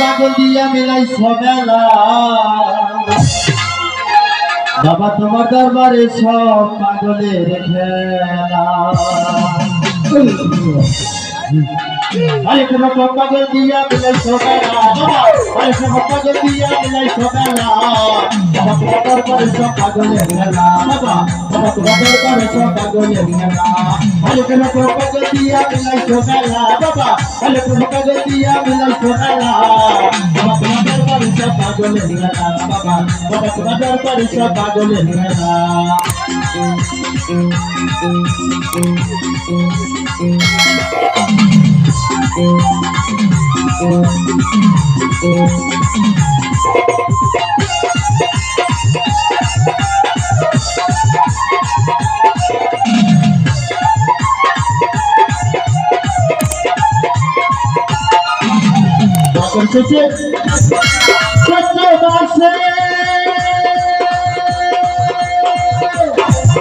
পাগল দিয়া মিলাই সবেলা বাবা তোমার দরবারে সব পাগলের খেলা আরে কোন পাগল দিয়া মিলাই সবেলা আরে কোন পাগল দিয়া মিলাই সবেলা বাবা তোমার দরবারে সব পাগলের খেলা বাবা তোমার দরবারে সব পাগলের খেলা আরে কোন পাগল দিয়া মিলাই সবেলা বাবা আরে কোন পাগল দিয়া মিলাই সবেলা বাবা তোমার দরবারে সব পাগলের খেলা বাবা তোমার দরবারে সব পাগলের খেলা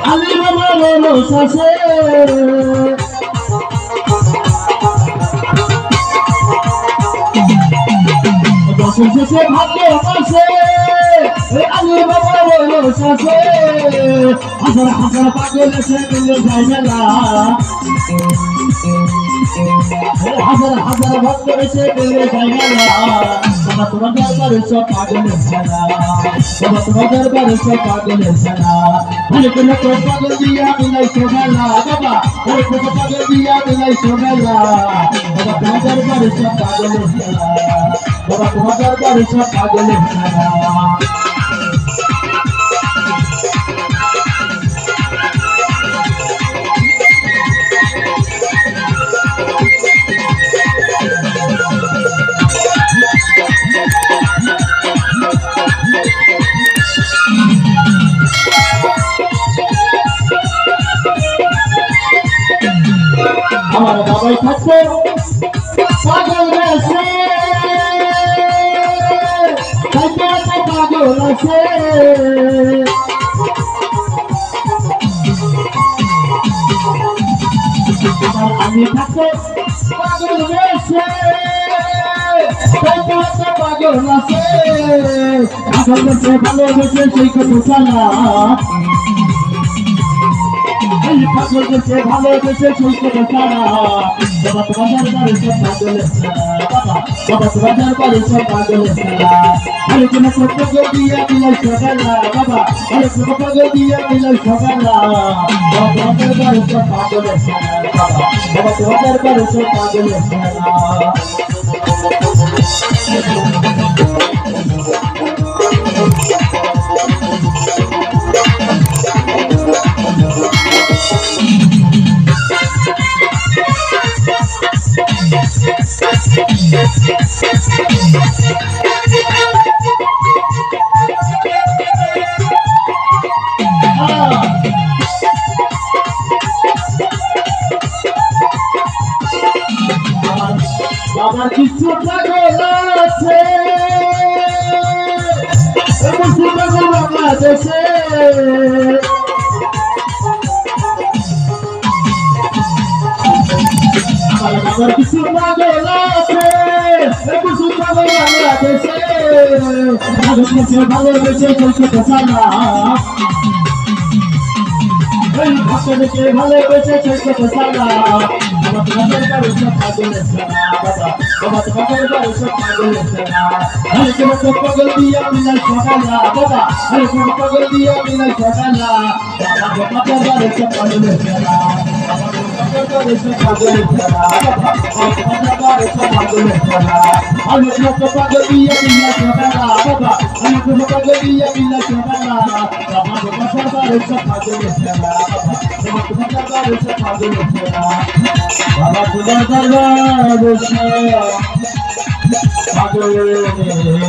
Ali Baba Lolo Sase Dosun Sase Bhagyo Sase Ali Baba Lolo Sase Hasar Pagol Se Dile Jaimela Hasar Bhagyo Se Dile Jaimela Baba Tumar Darbare Sob Pagoler Chela Baba Tumar Darbare Sob Pagoler Chela Hare Kono Pagol Diya Milai Sobela Baba Hare Kono Pagol Diya Milai Sobela Baba Tumar Darbare Sob Pagoler Chela Baba Tumar Darbare Sob Pagoler Chela আমার বাবাই থাকছে পাগল আছে পাগল আছে আমি থাকছে পাগল আছে পাগল আছে পাগল ভালোবেসে সেই কথা চালা পাগল দেশে ভালোবেসে চলতে সারা বাবা তোমার দরবারে সব পাগলের খেলা বাবা তোমার দরবারে সব পাগলের খেলা আরে কোন পাগল দিয়া মিলাই সবেলা বাবা আরে কোন পাগল দিয়া মিলাই সবেলা বাবা তোমার দরবারে সব পাগলের খেলা বাবা তোমার দরবারে সব পাগলের খেলা আমার কিছু পাগল আছে কিছু পাগল বাংলাদেশে আমার কিছু পাগল আছে কিছু পাগল বাংলাদেশে ভালোবেসে চলছে সারা ভালোবেসে ভালোবেসে চলছে সারা বাবা তোমার দরবারে সব পাগলের খেলা বাবা তোমার দরবারে সব পাগলের খেলা আরে কোন পাগল দিয়া মিলাই সবেলা বাবা আরে কোন পাগল দিয়া মিলাই সবেলা বাবা তোমার দরবারে সব পাগলের খেলা বাবা তোমার দরবারে সব পাগলের খেলা বাবা তোমার দরবারে সব পাগলের খেলা আরে কোন পাগল দিয়া মিলাই সবেলা বাবা আরে কোন পাগল দিয়া মিলাই সবেলা বাবা তোমার দরবারে সব পাগলের খেলা বাবা তোমার দরবারে সব পাগলের খেলা বাবা তোমার দরবারে সব পাগলের